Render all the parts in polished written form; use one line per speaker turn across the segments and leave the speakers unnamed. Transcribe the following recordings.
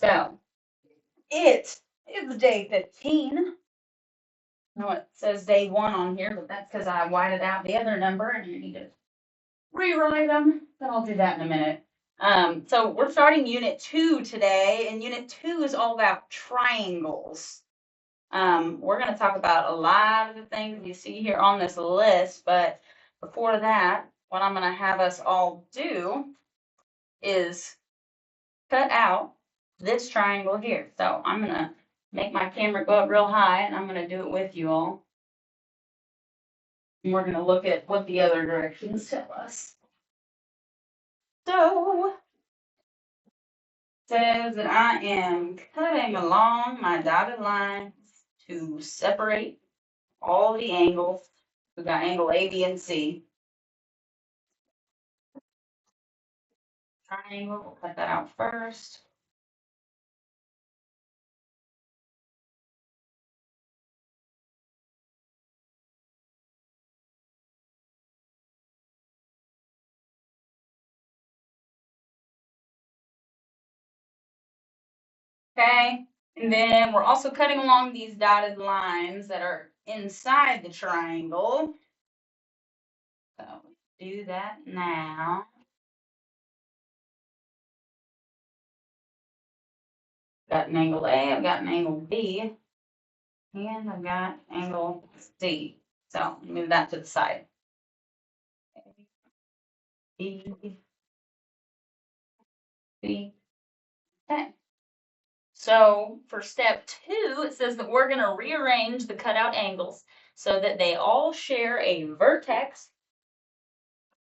So it is day 15. I know it says day 1 on here, but that's because I whited out the other number and you need to rewrite them. But I'll do that in a minute. So we're starting Unit 2 today, and Unit 2 is all about triangles. We're going to talk about a lot of the things you see here on this list, but before that, what I'm going to have us all do is cut out this triangle here. So I'm going to make my camera go up real high, and I'm going to do it with you all. And we're going to look at what the other directions tell us. So says that I am cutting along my dotted lines to separate all the angles. We've got angle A, B, and C. Triangle, we'll cut that out first. Okay, and then we're also cutting along these dotted lines that are inside the triangle. So do that now. Got an angle A, I've got an angle B, and I've got angle C. So move that to the side. B, B. Okay. So for step 2, it says that we're going to rearrange the cutout angles so that they all share a vertex.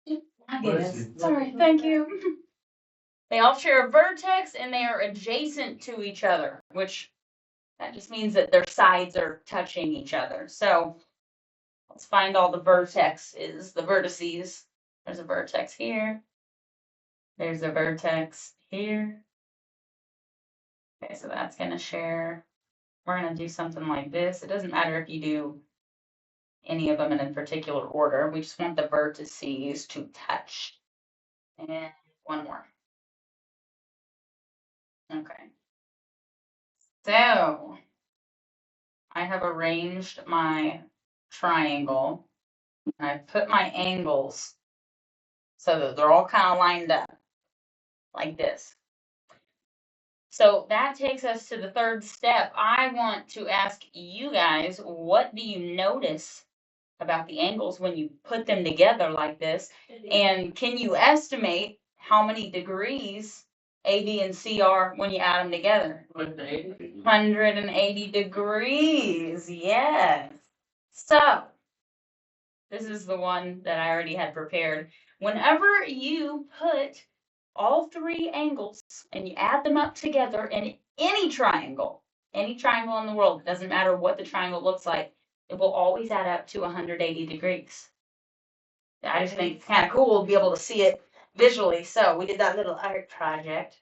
My goodness. Sorry, thank you. They all share a vertex and they are adjacent to each other, which that just means that their sides are touching each other. So let's find all the vertices, the vertices. There's a vertex here. There's a vertex here. Okay, so that's going to share. We're going to do something like this. It doesn't matter if you do any of them in a particular order. We just want the vertices to touch. And one more. Okay. So I have arranged my triangle and I put my angles so that they're all kind of lined up like this. So that takes us to the third step. I want to ask you guys, what do you notice about the angles when you put them together like this? And can you estimate how many degrees A, B, and C are when you add them together? 180 degrees, yes. So, this is the one that I already had prepared. Whenever you put all 3 angles and you add them up together in any triangle in the world, it doesn't matter what the triangle looks like, it will always add up to 180 degrees. I just think it's kind of cool to be able to see it visually. So we did that little art project.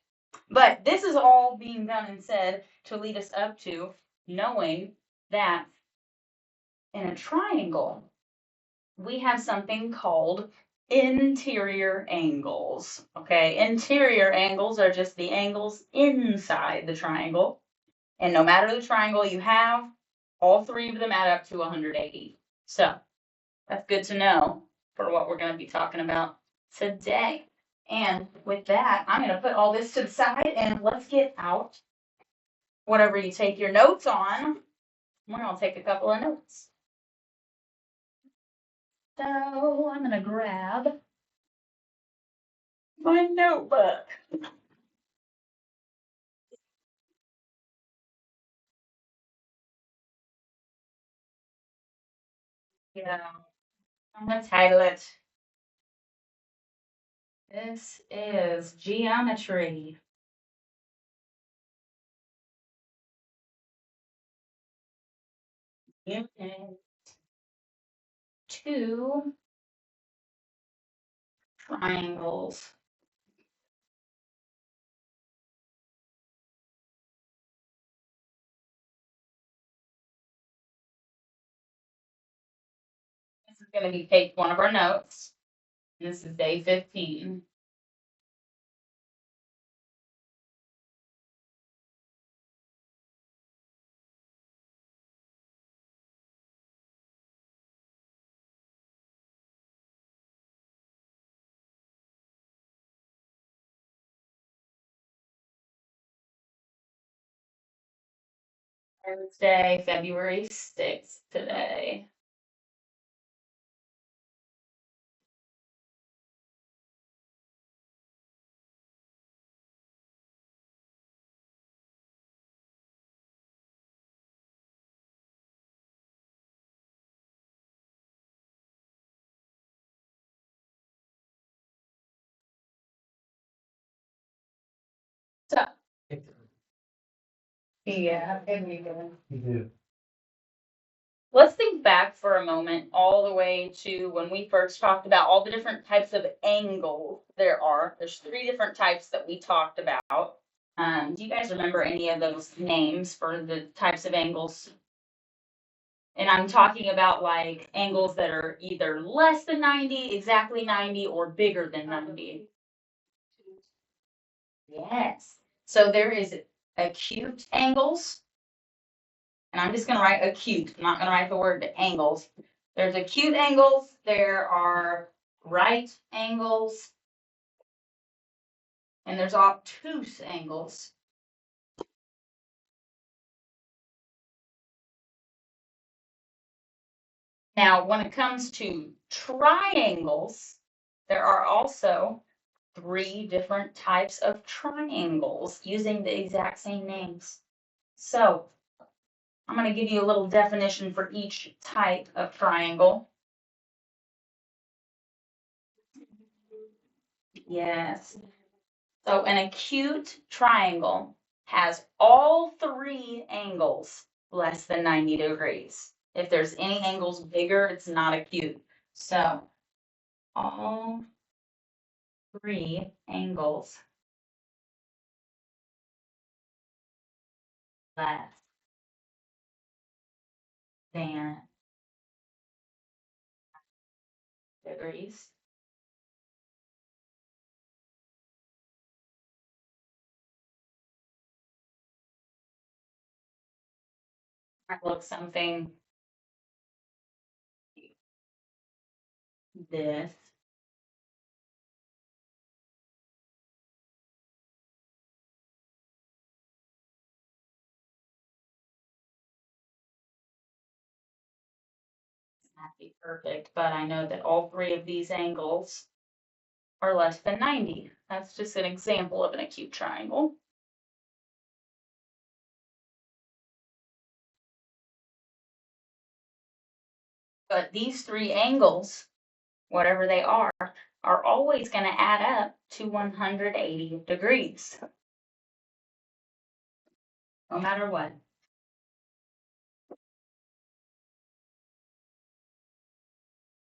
But this is all being done and said to lead us up to knowing that in a triangle, we have something called interior angles. Okay, interior angles are just the angles inside the triangle. And no matter the triangle you have, all 3 of them add up to 180. So that's good to know for what we're going to be talking about today. And with that, I'm going to put all this to the side and let's get out whatever you take your notes on. We're going to take a couple of notes. So I'm going to grab my notebook. Yeah, I'm going to title it. This is geometry. Unit 2, triangles. This is going to be page 1 of our notes. This is day 15. Thursday, February 6th today. So, yeah,
You do.
let's think back for a moment all the way to when we first talked about all the different types of angles there are. There's 3 different types that we talked about. Do you guys remember any of those names for the types of angles? And I'm talking about like angles that are either less than 90, exactly 90, or bigger than 90. Yes. So there is acute angles, and I'm just going to write acute. I'm not going to write the word angles. There's acute angles. There are right angles, and there's obtuse angles. Now, when it comes to triangles, there are also 3 different types of triangles using the exact same names. So, I'm going to give you a little definition for each type of triangle. Yes. So an acute triangle has all 3 angles less than 90 degrees. If there's any angles bigger, it's not acute. So all 3 angles less than degrees. Might look something this. Not be perfect, but I know that all 3 of these angles are less than 90. That's just an example of an acute triangle. But these 3 angles, whatever they are always going to add up to 180 degrees, no matter what.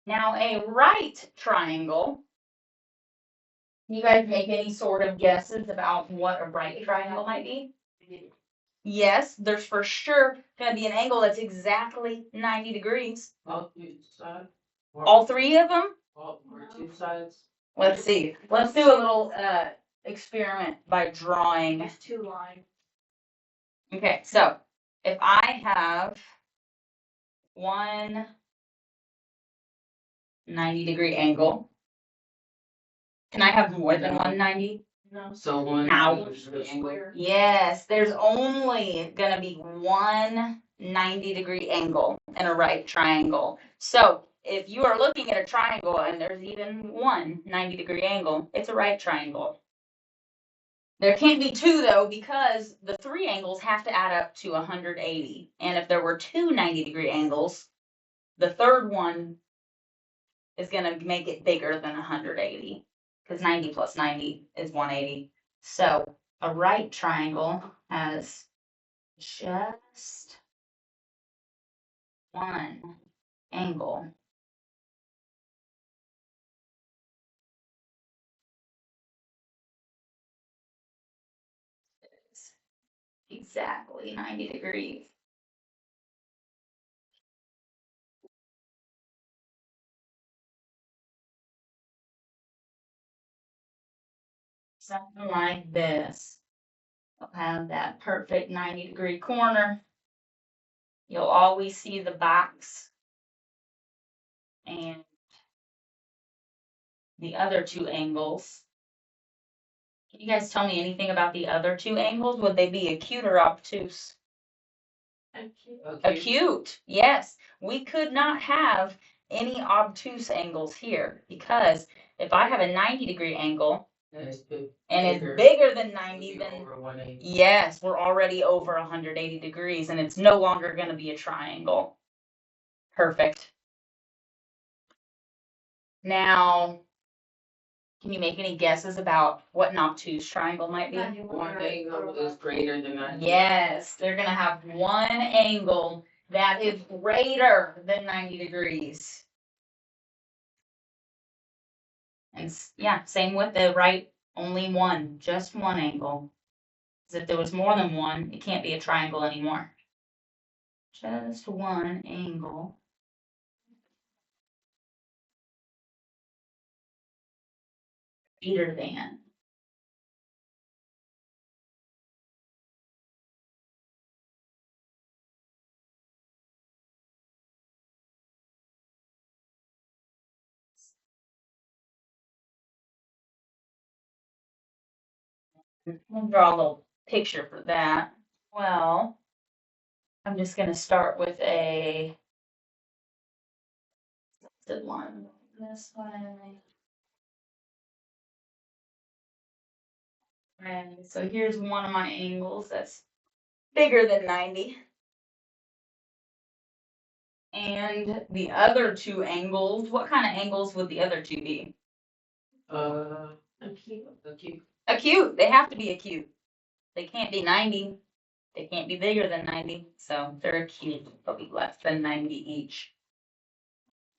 Now, a right triangle, you guys make any sort of guesses about what a right triangle might be? Yes, there's for sure going to be an angle that's exactly 90 degrees.
All 3 sides?
All 3 of them?
All 2 sides?
Let's see. Let's do a little experiment by drawing.
There's 2 lines.
Okay, so if I have one 90-degree angle, can I have more than 190?
No.
So one.
Ow.
Square.
Yes, there's only gonna be one 90-degree angle in a right triangle. So if you are looking at a triangle and there's even one 90-degree angle, it's a right triangle. There can't be 2 though, because the 3 angles have to add up to 180. And if there were 2 90-degree angles, the third one is gonna make it bigger than 180, because 90 plus 90 is 180. So a right triangle has just one angle. It's exactly 90 degrees. Something like this. You'll have that perfect 90-degree corner. You'll always see the box and the other 2 angles. Can you guys tell me anything about the other 2 angles? Would they be acute or obtuse? Acute, yes. We could not have any obtuse angles here because if I have a 90-degree angle
And it's big.
and it's
Bigger.
bigger than 90,
Maybe
then
over 180.
yes, we're already over 180 degrees and it's no longer going to be a triangle. Perfect. Now, can you make any guesses about what an obtuse triangle might be?
One angle is greater than 90.
Yes, they're going to have one angle that is greater than 90 degrees. And yeah, same with the right, only one, just one angle. Because if there was more than one, it can't be a triangle anymore. Just one angle. Greater than. I'll draw a little picture for that. Well, I'm just going to start with a one. This one. And so here's one of my angles that's bigger than 90. And the other two angles, what kind of angles would the other two be?
Acute.
Acute. They have to be acute. They can't be 90. They can't be bigger than 90. So they're acute. They'll be less than 90 each.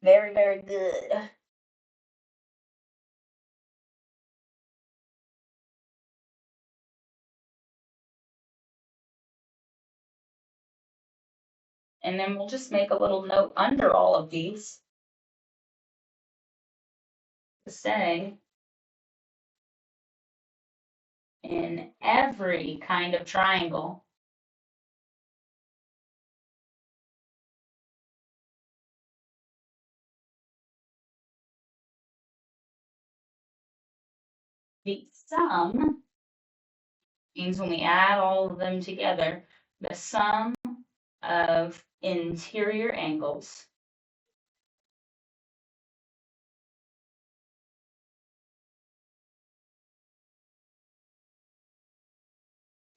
Very, very good. And then we'll just make a little note under all of these to say in every kind of triangle, the sum means when we add all of them together, the sum of interior angles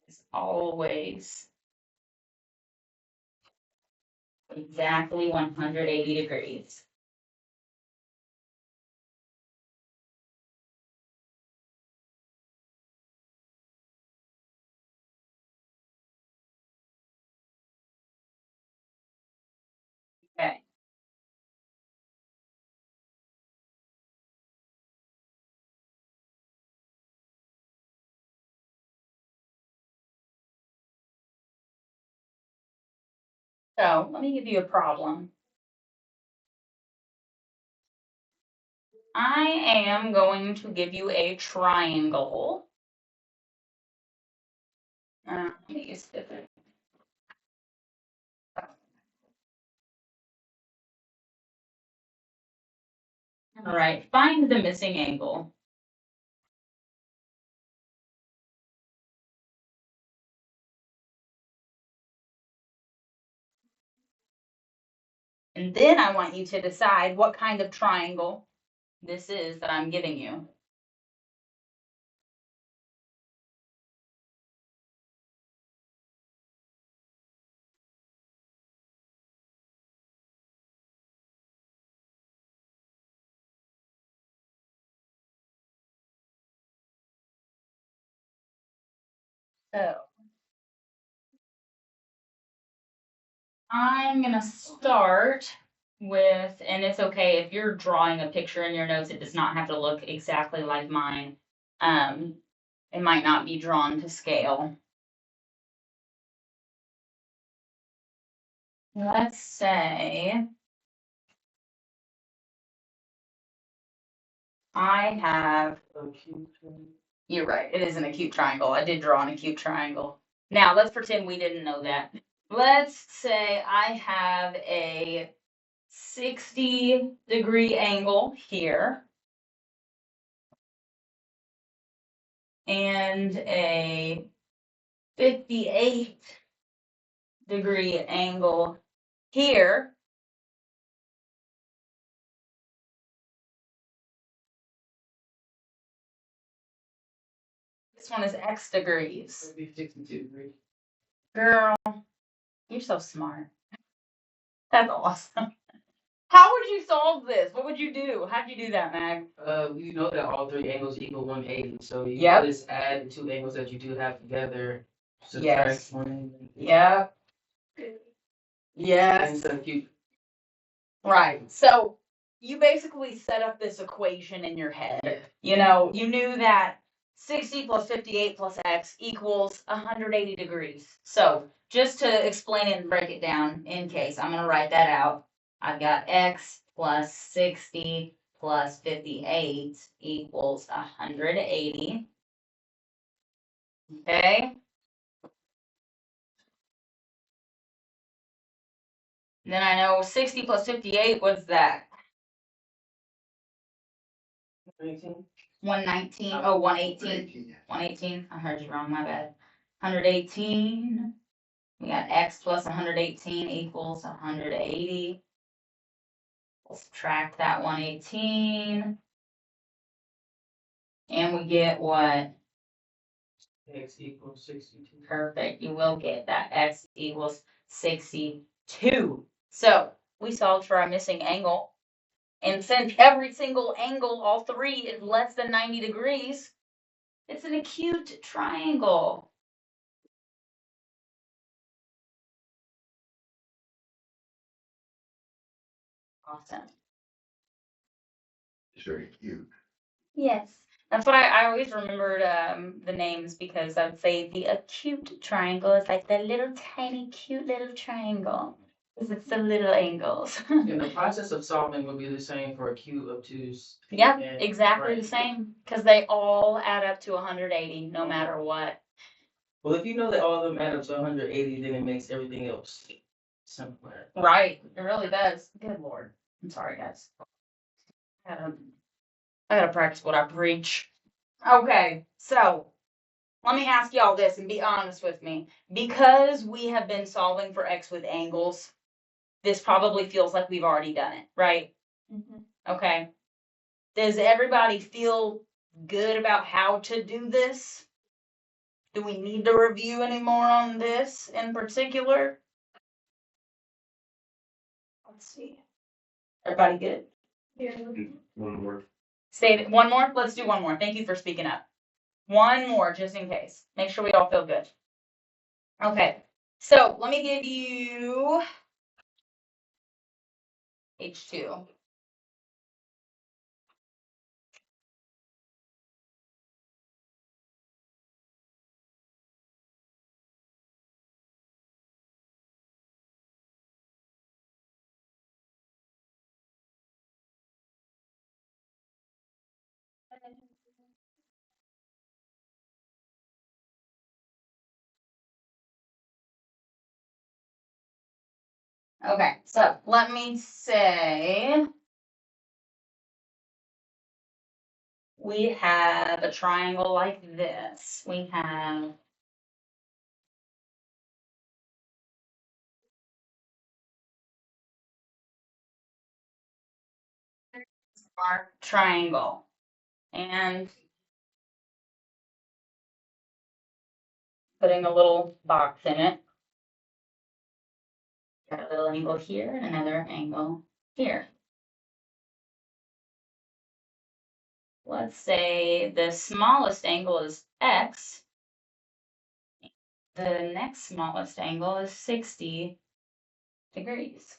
is always exactly 180 degrees. Okay. So let me give you a problem. I am going to give you a triangle. Let me use different. All right, find the missing angle. And then I want you to decide what kind of triangle this is that I'm giving you. So I'm gonna start with, and it's okay if you're drawing a picture in your notes, it does not have to look exactly like mine. It might not be drawn to scale. Let's say I have, you're right, it is an acute triangle. I did draw an acute triangle. Now let's pretend we didn't know that. Let's say I have a 60-degree angle here and a 58 degree angle here. This one is X degrees.
It'd be 62 degrees.
Girl, you're so smart. That's awesome. How would you solve this? What would you do? How'd you do that, Mag?
You know that all three angles equal 180, so you
Yep.
just add the two angles that you do have together.
Yes.
Subtract 180.
Yep.
And
Yes.
substitute.
Right. So you basically set up this equation in your head. You know, you knew that 60 plus 58 plus X equals 180 degrees. So just to explain it and break it down in case, I'm going to write that out. I've got X plus 60 plus 58 equals 180. Okay. Then I know 60 plus 58, what's that?
19.
119, oh, 118. 118, I heard you wrong, my bad. 118, we got X plus 118 equals 180. We'll subtract that 118. And we get what?
X equals 62.
Perfect, you will get that X equals 62. So we solved for our missing angle. And since every single angle, all three, is less than 90 degrees, it's an acute triangle. Awesome.
It's very cute.
Yes. That's what I always remembered the names because I would say the acute triangle is like the little tiny cute little triangle. Because it's the little angles.
And the process of solving would be the same for a cube, obtuse.
Yeah,
and
exactly
right.
the same. Because they all add up to 180 no matter what.
Well, if you know that all of them add up to 180, then it makes everything else simpler.
Right. It really does. Good Lord. I'm sorry, guys. I gotta practice what I preach. Okay, so let me ask y'all this and be honest with me. Because we have been solving for X with angles, this probably feels like we've already done it, right? Okay. Does everybody feel good about how to do this? Do we need to review any more on this in particular? Let's see. Everybody good?
One more.
Say it one more. Let's do one more. Thank you for speaking up. One more, just in case. Make sure we all feel good. Okay, so let me give you H2. Okay, so let me say we have a triangle like this. We have our triangle and putting a little box in it. Got a little angle here and another angle here. Let's say the smallest angle is X. The next smallest angle is 60 degrees.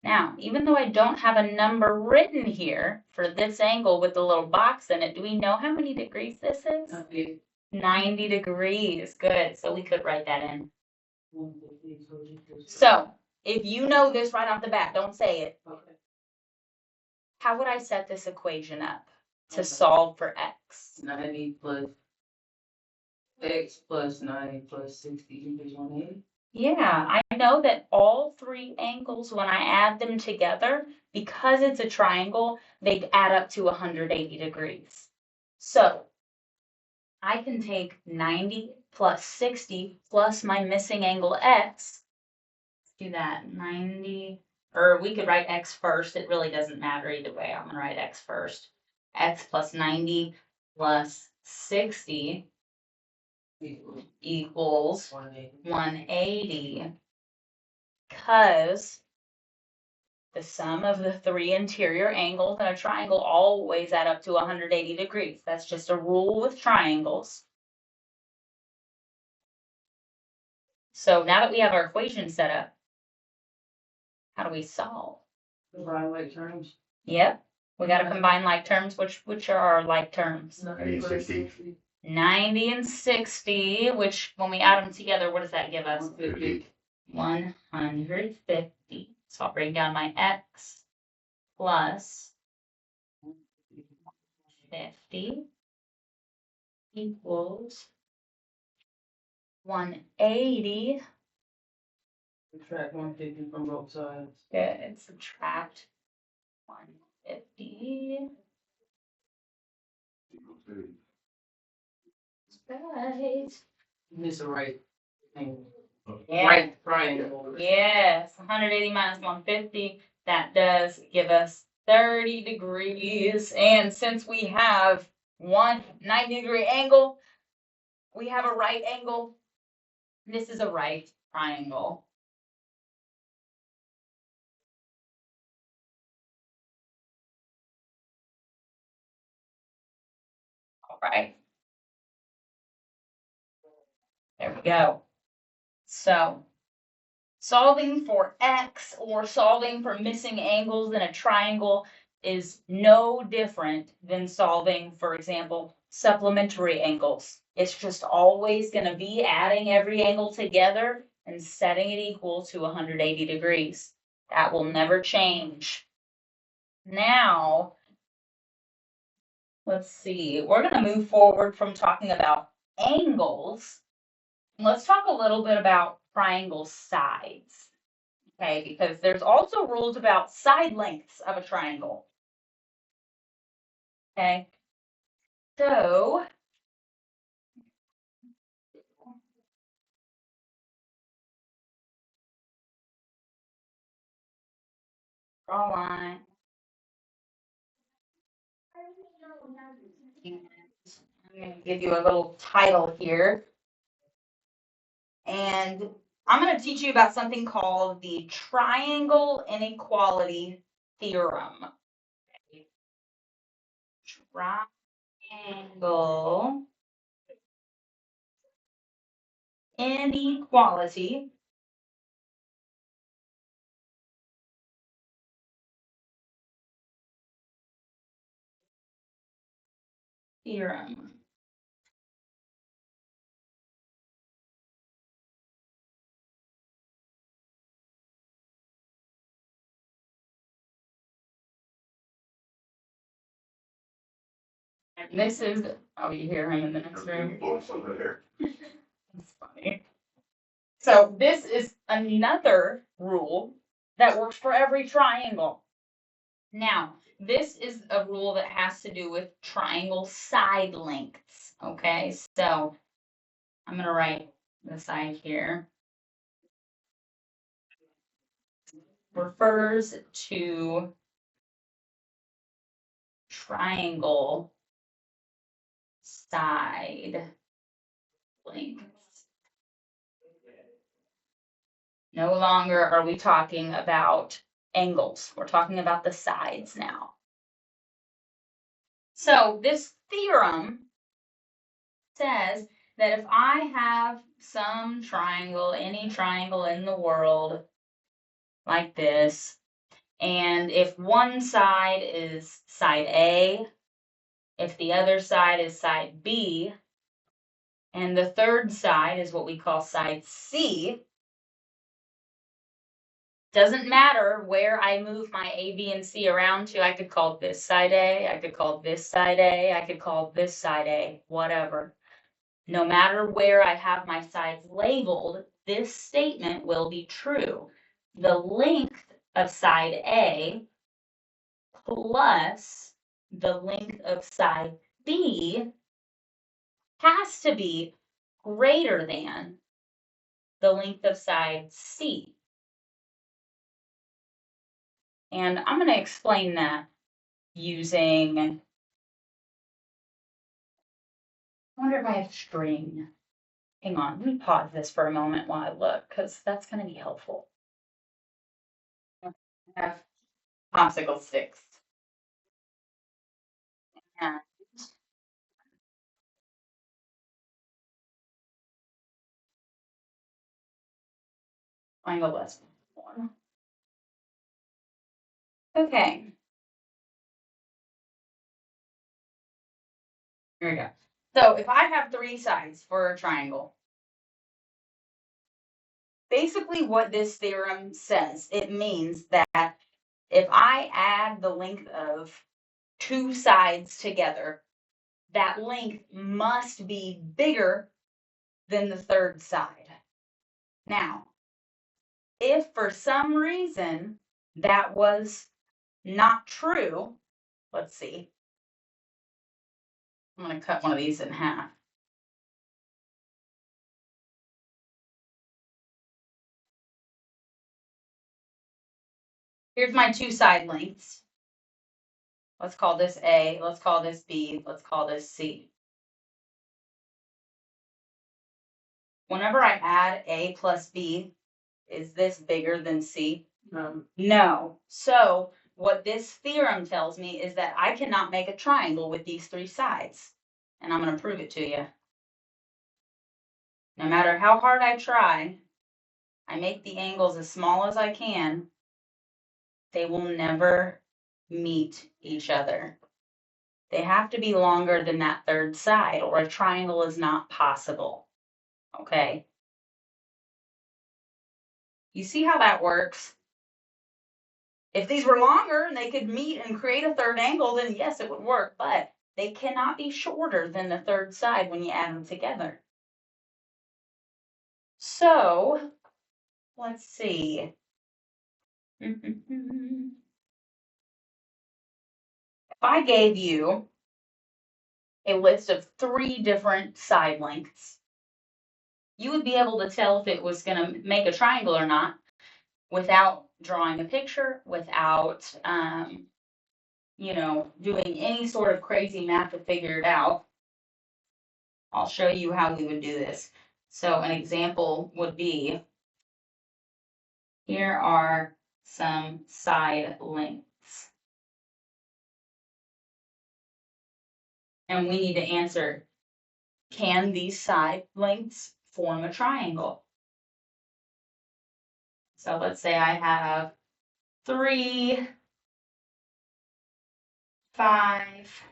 Now, even though I don't have a number written here for this angle with the little box in it, do we know how many degrees this is?
Okay.
90 degrees. Good. So we could write that in. So if you know this right off the bat, don't say it.
Okay.
How would I set this equation up to
Okay.
solve for X?
90 plus X plus 90 plus 60 equals 180.
Yeah, I know that all three angles, when I add them together, because it's a triangle, they add up to 180 degrees. So I can take 90 plus 60 plus my missing angle x. Do that 90, or we could write x first. It really doesn't matter either way. I'm gonna write x first. X plus 90 plus 60 equals 180, because the sum of the three interior angles in a triangle always add up to 180 degrees. That's just a rule with triangles. So now that we have our equation set up, how do we solve?
Combine like terms.
Yep, we got to combine like terms. Which are our like terms?
90 and 60.
90 and 60, which when we add them together, what does that give us?
150.
150. So I'll bring down my x plus 50 equals 180.
Subtract 150 from both sides.
Good. Subtract 150.
Equals 30.
Right.
It's the right thing.
Yeah.
Right triangle.
Yes. 180 minus 150. That does give us 30 degrees. And since we have one 90-degree angle, we have a right angle. This is a right triangle. All right. There we go. So, solving for x or solving for missing angles in a triangle is no different than solving, for example, supplementary angles. It's just always going to be adding every angle together and setting it equal to 180 degrees. That will never change. Now, let's see. We're going to move forward from talking about angles. Let's talk a little bit about triangle sides. Okay, because there's also rules about side lengths of a triangle. Okay, so draw a line. I'm going to give you a little title here. And I'm going to teach you about something called the triangle inequality theorem. Triangle inequality theorem. And this is, oh, you hear him in the next room?
Voice over there.
That's funny. So this is another rule that works for every triangle. Now, this is a rule that has to do with triangle side lengths. Okay, so I'm going to write the side here. Refers to triangle side lengths. No longer are we talking about angles. We're talking about the sides now. So this theorem says that if I have some triangle, any triangle in the world like this, and if one side is side A, if the other side is side B, and the third side is what we call side C, doesn't matter where I move my A, B, and C around to. I could call this side A, I could call this side A, I could call this side A, whatever. No matter where I have my sides labeled, this statement will be true. The length of side A plus the length of side B has to be greater than the length of side C. And I'm going to explain that using, I wonder if I have string. Hang on, let me pause this for a moment while I look, because that's going to be helpful. I have popsicle sticks. And find the lesson form. Okay. Here we go. So if I have 3 sides for a triangle, basically what this theorem says, it means that if I add the length of 2 sides together, that length must be bigger than the third side. Now, if for some reason that was not true, let's see. I'm going to cut one of these in half. Here's my 2 side lengths. Let's call this A, let's call this B, let's call this C. Whenever I add A plus B, is this bigger than C? No. So what this theorem tells me is that I cannot make a triangle with these 3 sides. And I'm going to prove it to you. No matter how hard I try, I make the angles as small as I can, they will never meet each other. They have to be longer than that third side, or a triangle is not possible. Okay? You see how that works? If these were longer and they could meet and create a third angle, then yes, it would work, but they cannot be shorter than the third side when you add them together. So, let's see. If I gave you a list of 3 different side lengths, you would be able to tell if it was going to make a triangle or not without drawing a picture, without, doing any sort of crazy math to figure it out. I'll show you how we would do this. So an example would be, here are some side lengths. And we need to answer, can these side lengths form a triangle? So let's say I have 3, 5,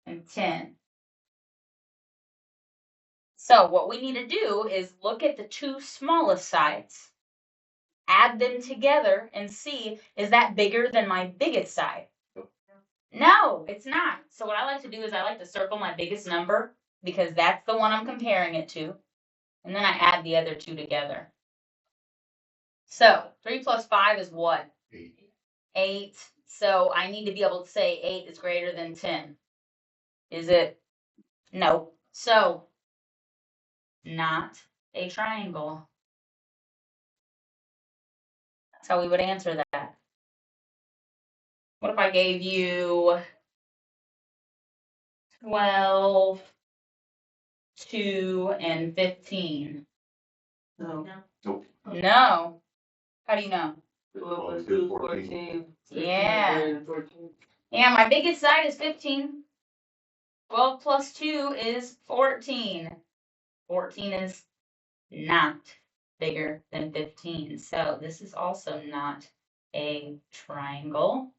and 10. So what we need to do is look at the 2 smallest sides, add them together, and see, is that bigger than my biggest side? No, it's not. So what I like to do is I like to circle my biggest number because that's the one I'm comparing it to. And then I add the other 2 together. So 3 plus 5 is what?
8.
8. So I need to be able to say 8 is greater than 10. Is it? No. So not a triangle. That's how we would answer that. What if I gave you 12, 2, and 15?
No.
Nope.
No. How do you know?
12 plus 2 is 14.
Yeah.
14.
Yeah, my biggest side is 15. 12 plus 2 is 14. 14 is not bigger than 15. So this is also not a triangle.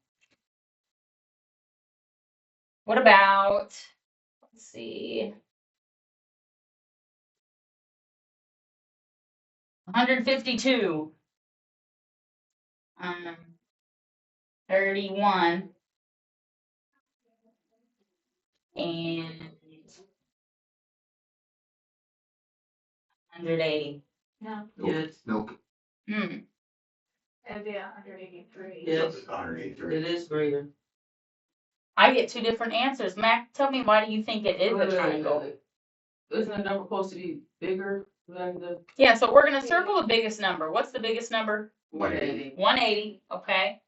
What about, let's see, 152, 31, and 180.
No,
Yes.
Nope.
Hmm.
it'd be 183.
Yes.
It's 183.
It is greater.
I get two different answers. Mac, tell me, why do you think it is a triangle?
Isn't the number supposed to be bigger than the
Yeah, so we're gonna circle the biggest number. What's the biggest number?
180.
180, okay.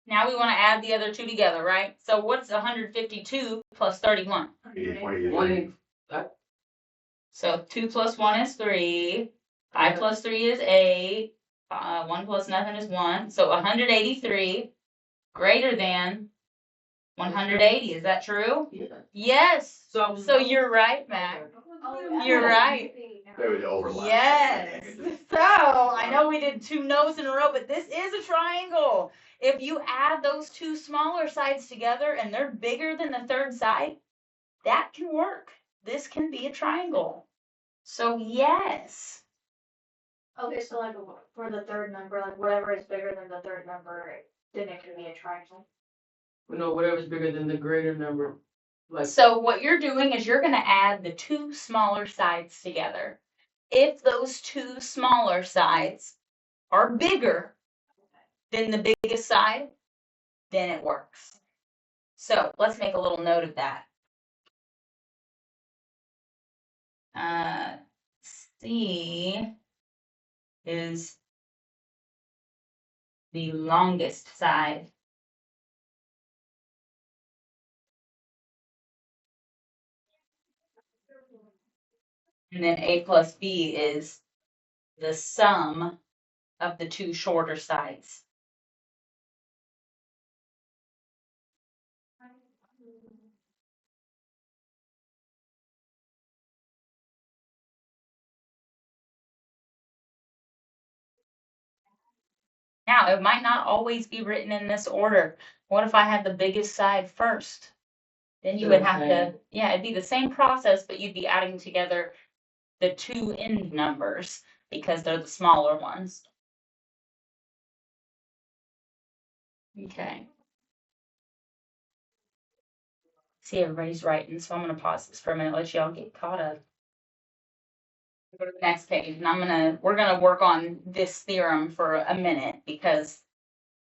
Now we want to add the other two together, right? So what's 152 plus 31?
180.
So 2 plus 1 is 3. 5 plus 3 is 8. 1 plus nothing is 1. So 183 greater than 180. Is that true?
Yeah.
Yes.
So
So you're right, Mac. You're right.
There was overlap.
Yes. So I know we did two no's in a row, but this is a triangle. If you add those two smaller sides together and they're bigger than the third side, that can work. This can be a triangle. So yes.
Okay, so like for the third number, like whatever is bigger than the third number, then it can be a triangle.
No, whatever's bigger than the greater number. Like
So what you're doing is you're going to add the two smaller sides together. If those two smaller sides are bigger than the biggest side, then it works. So let's make a little note of that. C is the longest side. And then A plus B is the sum of the two shorter sides. Now, it might not always be written in this order. What if I had the biggest side first? Then you would have to, yeah, it'd be the same process, but you'd be adding together the two end numbers because they're the smaller ones. Okay. See, everybody's writing, so I'm gonna pause this for a minute, let y'all get caught up. Go to the next page, and we're gonna work on this theorem for a minute because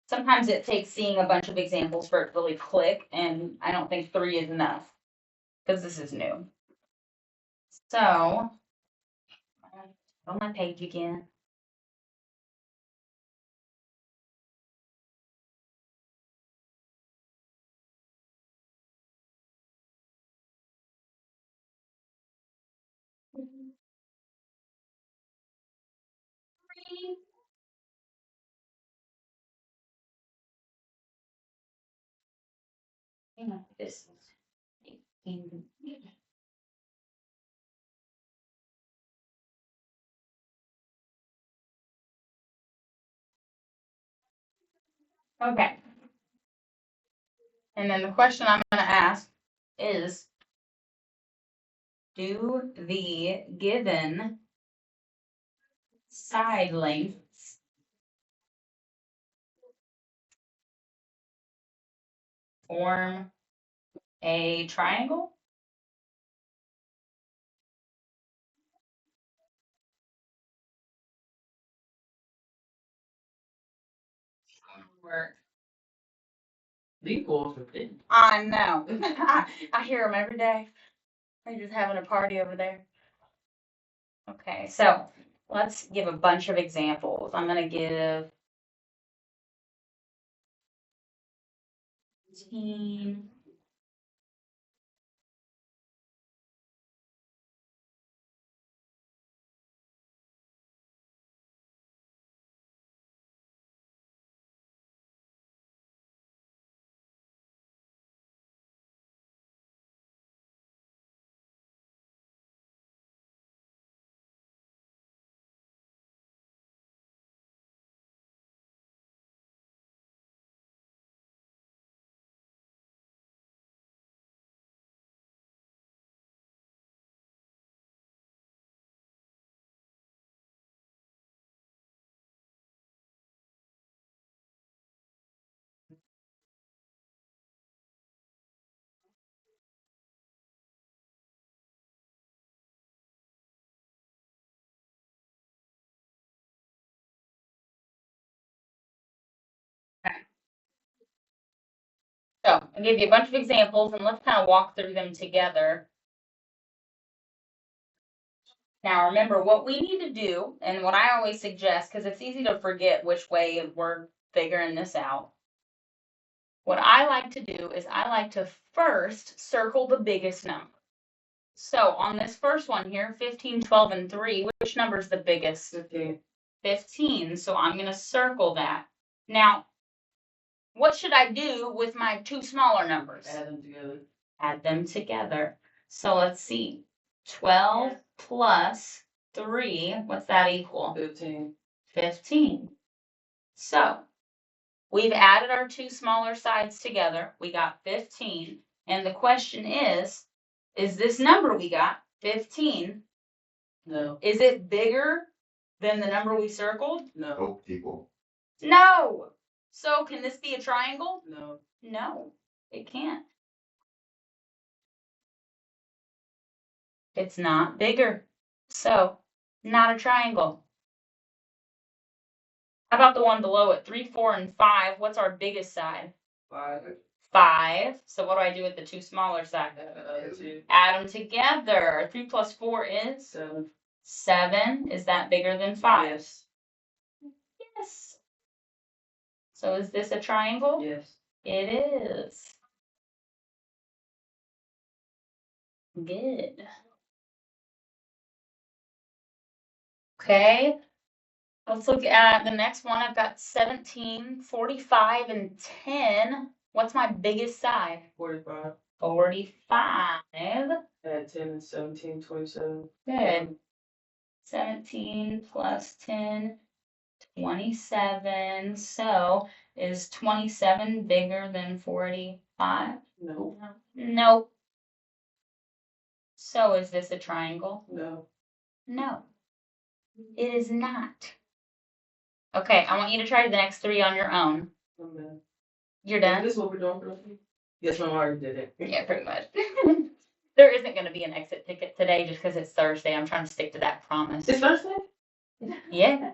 sometimes it takes seeing a bunch of examples for it to really click, and I don't think 3 is enough because this is new. So, on my page again. You know, this is okay. And then the question I'm going to ask is, do the given side lengths form a triangle? Or
equals are big.
I know. I hear them every day. They're just having a party over there. Okay, so let's give a bunch of examples. I'm going to give 15. So I gave you a bunch of examples and let's kind of walk through them together. Now remember what we need to do and what I always suggest, because it's easy to forget which way we're figuring this out. What I like to do is I like to first circle the biggest number. So on this first one here, 15, 12, and 3, which number is the biggest?
15.
15. So I'm going to circle that. Now, what should I do with my two smaller numbers?
Add them together.
Add them together. So let's see. 12 plus 3, what's that equal?
15.
15. So we've added our two smaller sides together. We got 15. And the question is this number we got, 15,
No.
is it bigger than the number we circled?
No.
Nope, equal.
No. So can this be a triangle?
No.
No, it can't. It's not bigger. So, not a triangle. How about the one below it? 3, 4, and 5. What's our biggest side?
5.
5. So what do I do with the two smaller sides?
Two.
Add them together. 3 plus 4 is
7.
7. Is that bigger than 5?
Yes.
Yes. So is this a triangle?
Yes.
It is. Good. Okay. Let's look at the next one. I've got 17, 45, and 10. What's my biggest side?
45.
45.
Add 10 and 17, 27.
Good. 17 plus 10, 27. So is 27 bigger than 45?
No.
Nope. So is this a triangle?
No.
No. It is not. Okay, I want you to try the next 3 on your own.
I'm done.
You're done?
This is what we're doing, bro? Yes, ma'am, I already did it.
Yeah, pretty much. There isn't going to be an exit ticket today just because it's Thursday. I'm trying to stick to that promise.
It's Thursday?
Yeah.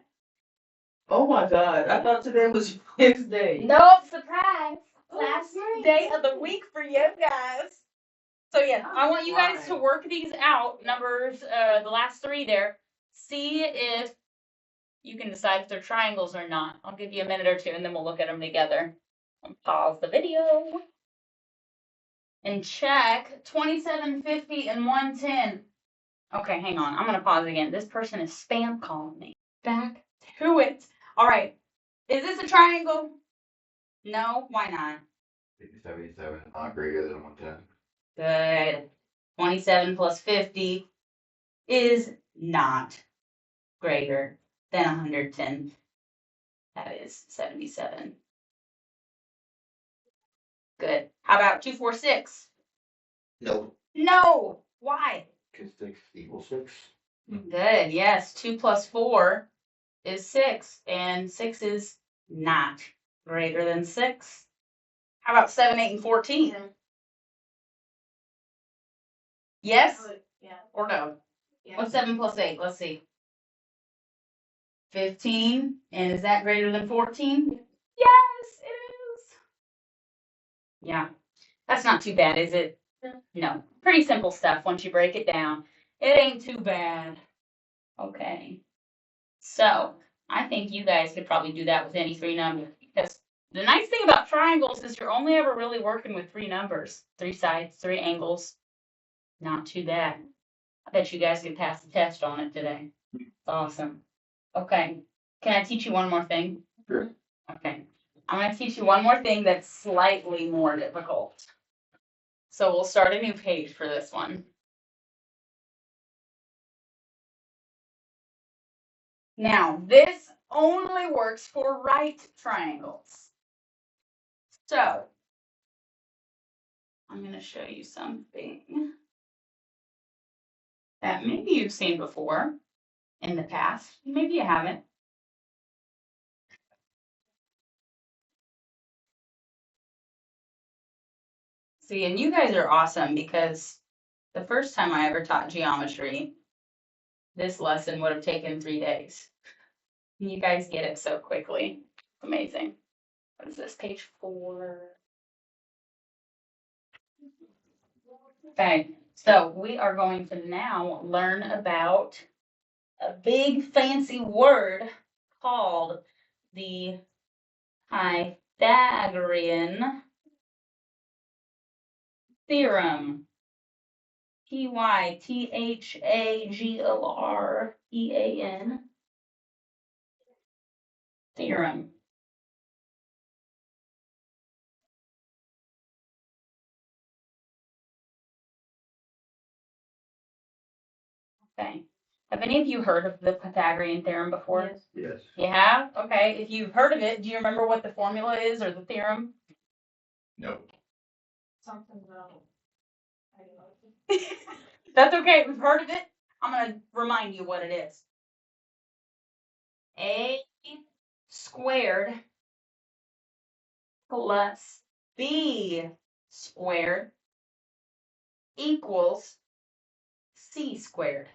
Oh my God. I thought today was Wednesday.
No surprise. Last
Oh,
day of the week for you guys. So yeah, I want you guys to work these out. Numbers, the last 3 there. See if you can decide if they're triangles or not. I'll give you a minute or two and then we'll look at them together. And pause the video. And check 27, 50, and 110. Okay, hang on. I'm going to pause again. This person is spam calling me. Back to it. All right. Is this a triangle? No? Why not?
77, not greater than 110.
Good. 27 plus 50 is not greater than 110. That is 77. Good. How about 246?
Nope.
No. Why?
Because 6 equals 6.
Good. Yes. 2 plus 4 is 6. And 6 is not greater than 6. How about 7, 8, and 14? Yes
Yeah.
or no?
Yeah.
What's 7 plus 8? Let's see. 15. And is that greater than 14? Yes, it is. Yeah. That's not too bad, is it? No. Pretty simple stuff once you break it down. It ain't too bad. Okay. So, I think you guys could probably do that with any 3 numbers. Because the nice thing about triangles is you're only ever really working with 3 numbers. 3 sides, 3 angles. Not too bad. I bet you guys could pass the test on it today. Awesome. Okay. Can I teach you one more thing?
Sure.
Okay. I'm going to teach you one more thing that's slightly more difficult. So we'll start a new page for this one. Now, this only works for right triangles. So, I'm going to show you something that maybe you've seen before in the past. Maybe you haven't. See, and you guys are awesome because the first time I ever taught geometry, this lesson would have taken 3 days. You guys get it so quickly. Amazing. What is this, page 4? Okay, so we are going to now learn about a big fancy word called the Pythagorean theorem. Pythagorean theorem. Okay. Have any of you heard of the Pythagorean theorem before?
Yes.
Yes.
You have? Okay. If you've heard of it, do you remember what the formula is or the theorem?
No.
Something about. I don't know.
That's okay. We've heard of it. I'm going to remind you what it is. A squared plus B squared equals C squared.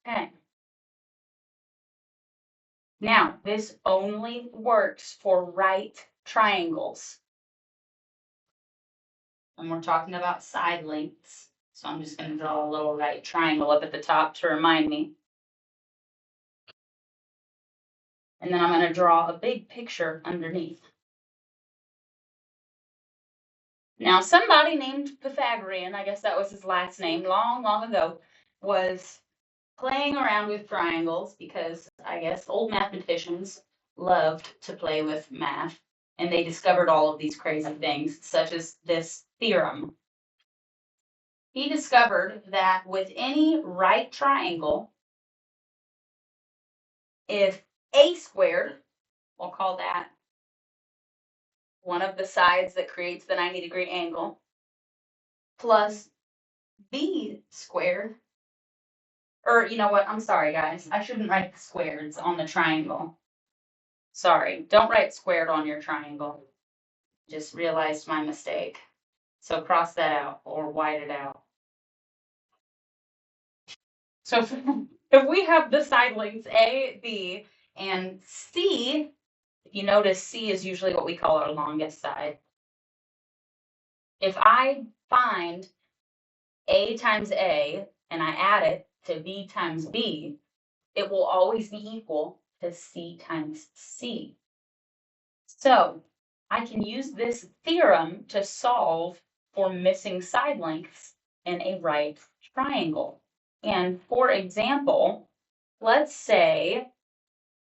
Okay. Now, this only works for right triangles. And we're talking about side lengths. So I'm just going to draw a little right triangle up at the top to remind me. And then I'm going to draw a big picture underneath. Now, somebody named Pythagorean, I guess that was his last name, long, long ago, was playing around with triangles because I guess old mathematicians loved to play with math. And they discovered all of these crazy things, such as this theorem. He discovered that with any right triangle, if a squared, we'll call that one of the sides that creates the 90-degree angle, plus b squared, or you know what, I'm sorry guys, I shouldn't write the squares on the triangle. Sorry, don't write squared on your triangle. Just realized my mistake. So cross that out or white it out. So if we have the side lengths A, B, and C, you notice C is usually what we call our longest side. If I find A times A and I add it to B times B, it will always be equal to C times C. So I can use this theorem to solve for missing side lengths in a right triangle. And for example, let's say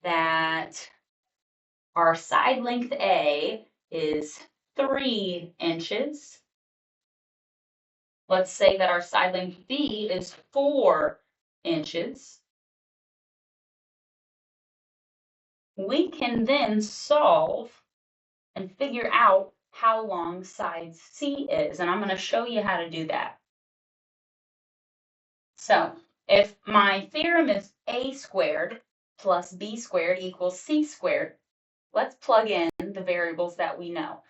that our side length A is 3 inches. Let's say that our side length B is 4 inches. We can then solve and figure out how long side C is. And I'm going to show you how to do that. So if my theorem is A squared plus B squared equals C squared, let's plug in the variables that we know.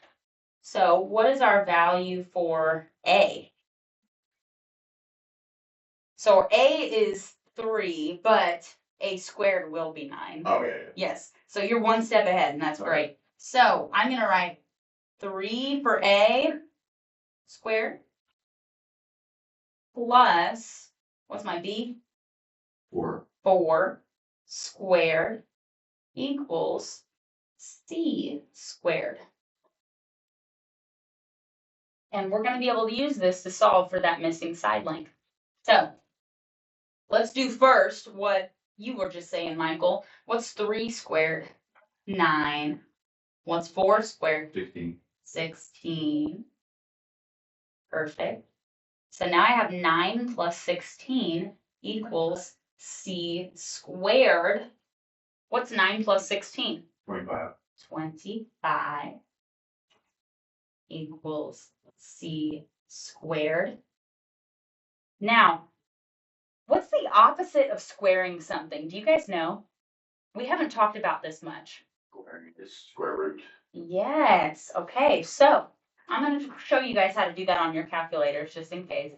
So what is our value for A? So A is 3, but A squared will be 9.
Oh, yeah.
Yes. So you're one step ahead, and that's great. So I'm going to write 3 for A squared plus, what's my B?
4.
4 squared equals C squared. And we're going to be able to use this to solve for that missing side length. So let's do first what you were just saying, Michael. What's 3 squared? 9. What's 4 squared?
16.
16. Perfect. So now I have 9 plus 16 equals C squared. What's 9 plus 16?
25.
25 equals C squared. Now, what's the opposite of squaring something? Do you guys know? We haven't talked about this much.
Square is square root.
Yes. Okay. So I'm going to show you guys how to do that on your calculators just in case.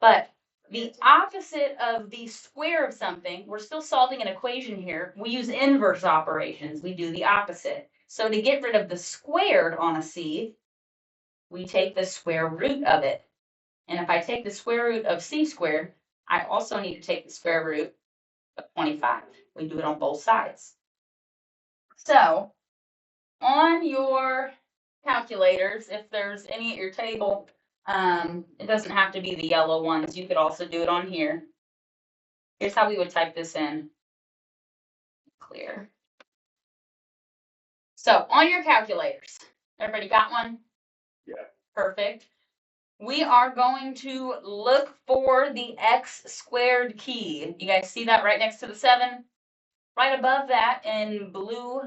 But the opposite of the square of something, we're still solving an equation here. We use inverse operations. We do the opposite. So to get rid of the squared on a C, we take the square root of it. And if I take the square root of c squared, I also need to take the square root of 25. We do it on both sides. So on your calculators, if there's any at your table, it doesn't have to be the yellow ones. You could also do it on here. Here's how we would type this in. Clear. So on your calculators, everybody got one?
Yeah.
Perfect. We are going to look for the x squared key. You guys see that right next to the 7? Right above that in blue,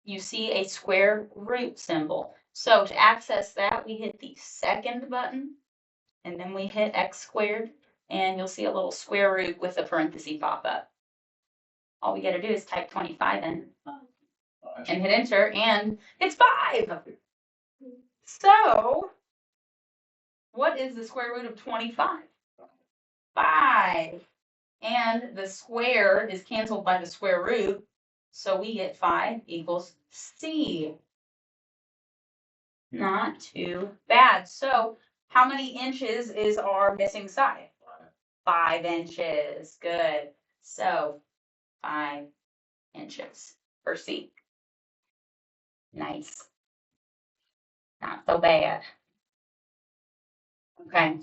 you see a square root symbol. So to access that, we hit the second button, and then we hit x squared, and you'll see a little square root with a parenthesis pop up. All we got to do is type 25 in and hit enter, and it's 5. So what is the square root of 25? 5. And the square is canceled by the square root, so we get 5 equals C. Not too bad. So how many inches is our missing side? 5 inches. Good. So 5 inches for C. Nice. Not so bad. Okay.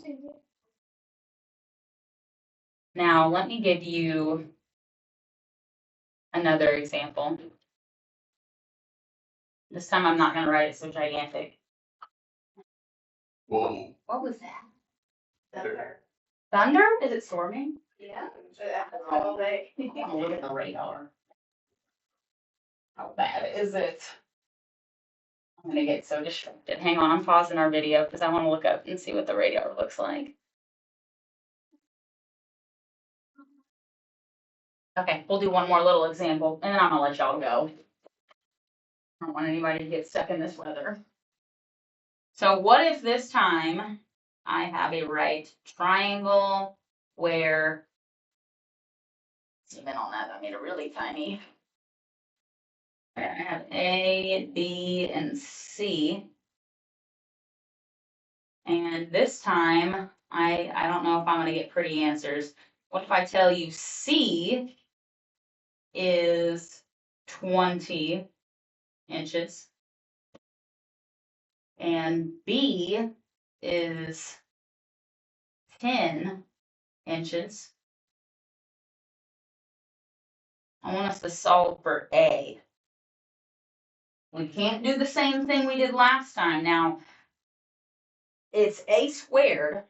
Now let me give you another example. This time I'm not going to write it so gigantic.
Whoa.
What was that?
Thunder.
Thunder? Is it storming?
Yeah. All day.
I'm gonna look at the radar. How bad is it? I'm gonna get so distracted. Hang on, I'm pausing our video because I want to look up and see what the radar looks like. Okay, we'll do one more little example and then I'm gonna let y'all go. I don't want anybody to get stuck in this weather. So what if this time I have a right triangle where, zoom in on that, I made it really tiny. I have A, B, and C. And this time, I don't know if I'm gonna get pretty answers. What if I tell you C is 20 inches and B is 10 inches? I want us to solve for A. We can't do the same thing we did last time. Now, it's A squared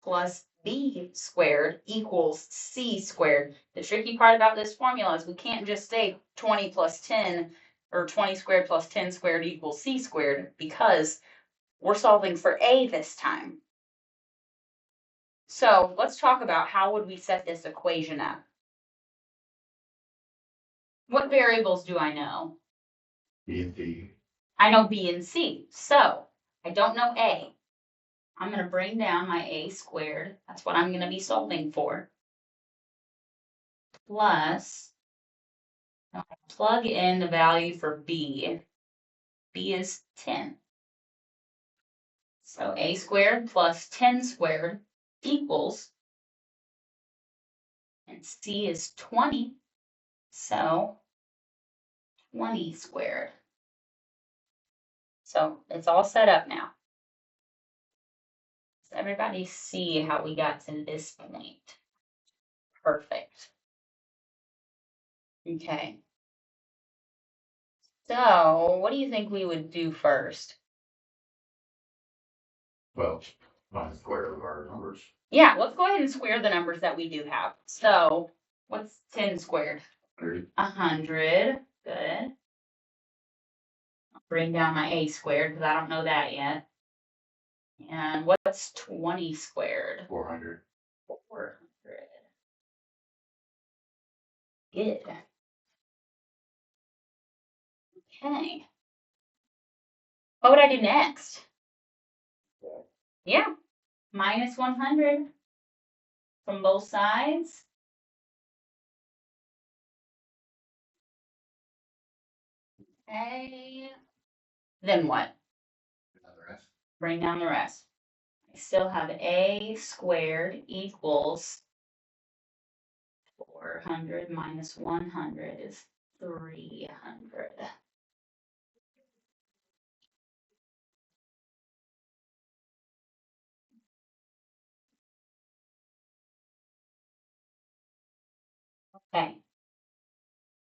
plus B squared equals C squared. The tricky part about this formula is we can't just say 20 plus 10 or 20 squared plus 10 squared equals C squared because we're solving for A this time. So let's talk about how would we set this equation up. What variables do I know?
B and D.
I know B and C. So I don't know A. I'm going to bring down my A squared. That's what I'm going to be solving for. Plus, I'll plug in the value for B. B is 10. So A squared plus 10 squared equals, and C is 20. So 20 squared. So it's all set up now. Does everybody see how we got to this point? Perfect. Okay. So what do you think we would do first?
Well, find the square of our numbers.
Yeah, let's go ahead and square the numbers that we do have. So what's 10 squared? 100. Good. I'll bring down my A squared because I don't know that yet. And what's 20 squared?
400.
400. Good. Okay. What would I do next? Yeah, minus 100 from both sides. Okay. Then what?
Another
Bring down the rest. I still have a squared equals 400 minus 100 is 300. Okay.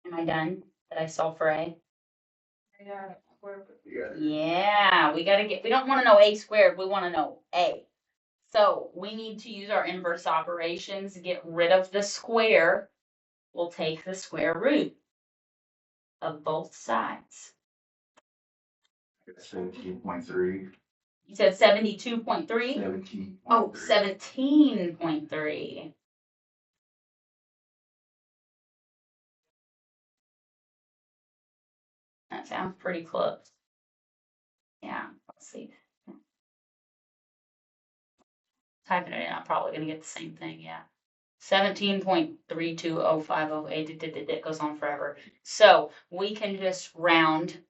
Am I done? Did I solve for A?
Yeah,
Yeah, we don't want to know A squared, we want to know A. So we need to use our inverse operations to get rid of the square. We'll take the square root of both sides.
17.3.
You said 72.3?
17.
Oh, 17.3. That sounds pretty close. Yeah, let's see. Typing it in, I'm probably gonna get the same thing, yeah. 17.320508, it goes on forever. So we can just round.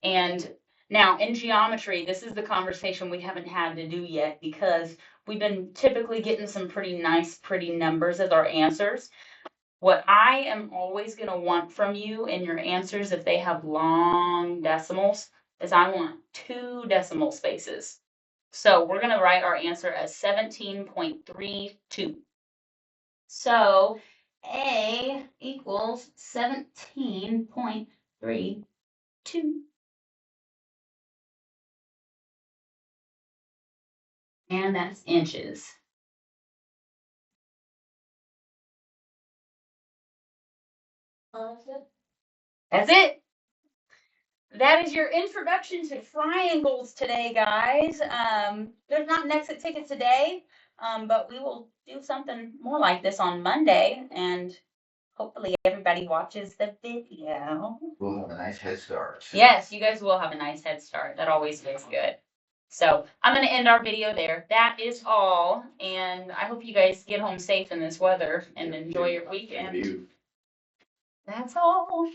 And now in geometry, this is the conversation we haven't had to do yet because we've been typically getting some pretty nice, pretty numbers as our answers. What I am always going to want from you in your answers, if they have long decimals, is I want 2 decimal spaces. So we're going to write our answer as 17.32. So A equals 17.32. And that's inches. That's it. That is your introduction to triangles today, guys. There's not an exit ticket today, but we will do something more like this on Monday, and hopefully everybody watches the video.
We'll have a nice head start.
Yes, you guys will have a nice head start. That always feels good. So I'm going to end our video there. That is all, and I hope you guys get home safe in this weather and enjoy your weekend. That's all.